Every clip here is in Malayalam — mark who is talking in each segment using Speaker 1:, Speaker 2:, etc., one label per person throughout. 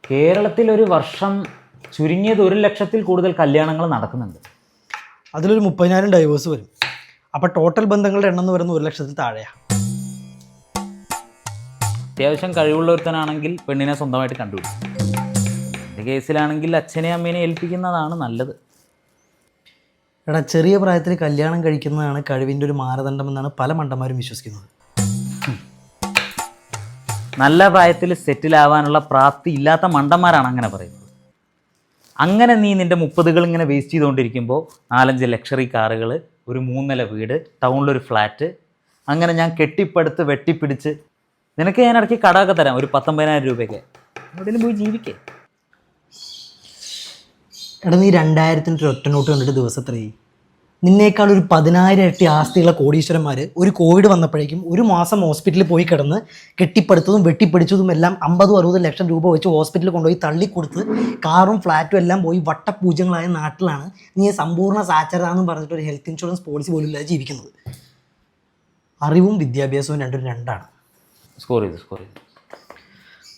Speaker 1: കേരളത്തിൽ ഒരു വർഷം ചുരുങ്ങിയത് 1 ലക്ഷത്തിൽ കൂടുതൽ കല്യാണങ്ങൾ നടക്കുന്നുണ്ട്.
Speaker 2: അതിലൊരു 30,000 ഡൈവേഴ്സ് വരും. അപ്പോൾ ടോട്ടൽ ബന്ധങ്ങളുടെ എണ്ണം എന്ന് പറയുന്നത് 1 ലക്ഷത്തിൽ താഴെയാണ്.
Speaker 1: അത്യാവശ്യം കഴിവുള്ളൊരുത്തനാണെങ്കിൽ പെണ്ണിനെ സ്വന്തമായിട്ട് കണ്ടുപിടിക്കും. എൻ്റെ കേസിലാണെങ്കിൽ അച്ഛനെ അമ്മേനെ ഏൽപ്പിക്കുന്നതാണ് നല്ലത്.
Speaker 2: എടാ, ചെറിയ പ്രായത്തിൽ കല്യാണം കഴിക്കുന്നതാണ് കഴിവിൻ്റെ ഒരു മാനദണ്ഡമെന്നാണ് പല മണ്ടന്മാരും വിശ്വസിക്കുന്നത്.
Speaker 1: നല്ല പ്രായത്തിൽ സെറ്റിലാവാനുള്ള പ്രാപ്തി ഇല്ലാത്ത മണ്ടന്മാരാണ് അങ്ങനെ പറയുന്നത്. അങ്ങനെ നീ നിൻ്റെ 30കൾ ഇങ്ങനെ വേസ്റ്റ് ചെയ്തുകൊണ്ടിരിക്കുമ്പോൾ 4-5 ലക്ഷറി കാറുകൾ, ഒരു 3 നില വീട്, ടൗണിലൊരു ഫ്ലാറ്റ്, അങ്ങനെ ഞാൻ കെട്ടിപ്പടുത്ത് വെട്ടിപ്പിടിച്ച് നിനക്ക് ഞാൻ ഇടയ്ക്ക് കടമൊക്കെ തരാം, ഒരു 19,000 രൂപയ്ക്ക്. എവിടെയും പോയി ജീവിക്കേ.
Speaker 2: എടാ, നീ 2000-ൻ്റെ ഒറ്റ നോട്ട് കണ്ടിട്ട് ദിവസം എത്രയായി? നിന്നേക്കാൾ ഒരു 10,000 ഇരട്ടി ആസ്തിയുള്ള കോടീശ്വരന്മാർ ഒരു കോവിഡ് വന്നപ്പോഴേക്കും 1 മാസം ഹോസ്പിറ്റലിൽ പോയി കിടന്ന് കെട്ടിപ്പടുത്തതും വെട്ടിപ്പിടിച്ചതും എല്ലാം 50-60 ലക്ഷം രൂപ വെച്ച് ഹോസ്പിറ്റലിൽ കൊണ്ടുപോയി തള്ളിക്കൊടുത്ത് കാറും ഫ്ലാറ്റും എല്ലാം പോയി വട്ടപൂജ്യങ്ങളായ നാട്ടിലാണ് നീ സമ്പൂർണ്ണ സാക്ഷരത എന്ന് പറഞ്ഞിട്ട് ഒരു ഹെൽത്ത് ഇൻഷുറൻസ് പോളിസി പോലും ഇല്ലാതെ ജീവിക്കുന്നത്. അറിവും വിദ്യാഭ്യാസവും രണ്ടാണ്.
Speaker 1: സ്കോർ ചെയ്തു.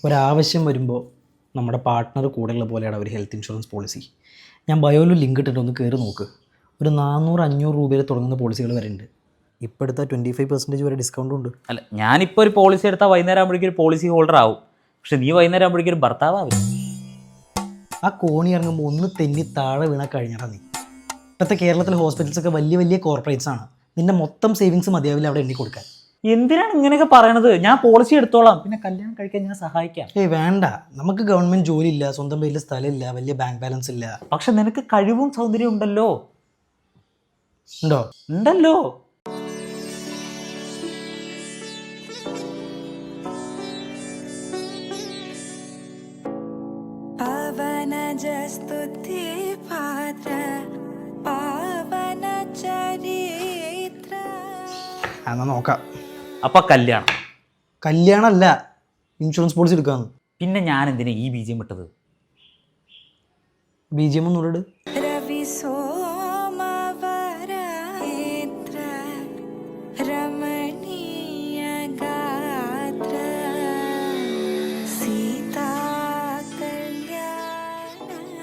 Speaker 2: ഒരാവശ്യം വരുമ്പോൾ നമ്മുടെ പാർട്ട്ണർ കൂടെയുള്ള പോലെയാണ് ഒരു ഹെൽത്ത് ഇൻഷുറൻസ് പോളിസി. ഞാൻ ബയോയിൽ ലിങ്ക് ഇട്ടിട്ട് ഒന്ന് കയറി നോക്ക്. ഒരു 400-500 രൂപയിൽ തുടങ്ങുന്ന പോളിസികൾ വരെ ഉണ്ട്. ഇപ്പോൾ എടുത്താൽ 25% വരെ ഡിസ്കൗണ്ടും ഉണ്ട്.
Speaker 1: അല്ല, ഞാനിപ്പോൾ ഒരു പോളിസി എടുത്താൽ വൈകുന്നേരം ആകുമ്പോഴേക്കും ഒരു പോളിസി ഹോൾഡർ ആവും. പക്ഷെ നീ വൈകുന്നേരം ആകുമ്പോഴേക്കും ഒരു ഭർത്താവാവില്ല.
Speaker 2: ആ കോണി ഇറങ്ങുമ്പോൾ ഒന്ന് തെന്നി താഴെ വീണാൽ കഴിഞ്ഞാൽ നീ. ഇപ്പോഴത്തെ കേരളത്തിലെ ഹോസ്പിറ്റൽസൊക്കെ വലിയ കോർപ്പറേറ്റ്സ് ആണ്. നിൻ്റെ മൊത്തം സേവിങ്സ് മതിയാവില്ല അവിടെ എണ്ണി കൊടുക്കാൻ.
Speaker 1: എന്തിനാണ് ഇങ്ങനെയൊക്കെ പറയണത്? ഞാൻ പോളിസി എടുത്തോളാം, പിന്നെ കല്യാണം കഴിക്കാൻ ഞാൻ സഹായിക്കാം.
Speaker 2: വേണ്ട, നമുക്ക് ഗവൺമെൻറ് ജോലി ഇല്ല, സ്വന്തം പേരിൽ സ്ഥലമില്ല, വലിയ ബാങ്ക് ബാലൻസ് ഇല്ല.
Speaker 1: പക്ഷെ നിനക്ക് കഴിവും സൗന്ദര്യവും ഉണ്ടല്ലോ.
Speaker 2: ഉണ്ടല്ലോ. എന്നാ നോക്കാം.
Speaker 1: അപ്പൊ
Speaker 2: കല്യാണമല്ല, ഇൻഷുറൻസ് പോളിസി എടുക്കാന്ന്.
Speaker 1: പിന്നെ ഞാൻ എന്തിനാ ഈ BGM ഇട്ടത്?
Speaker 2: BGM ഒന്നുകൂടെ.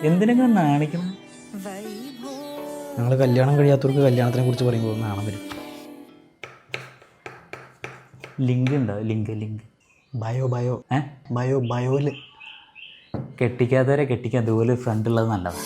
Speaker 1: എന്തിനാ നാണിക്കണം?
Speaker 2: ഞങ്ങൾ കല്യാണം കഴിയാത്തവർക്ക് കല്യാണത്തിനെ കുറിച്ച് പറയുമ്പോൾ നാണം വരും.
Speaker 1: ലിങ്ക് ഉണ്ടോ? ലിങ്ക്
Speaker 2: ബയോയില്
Speaker 1: കെട്ടിക്കാത്തവരെ കെട്ടിക്കാൻ അതുപോലെ ഫ്രണ്ട് ഉള്ളത് നല്ലതാണ്.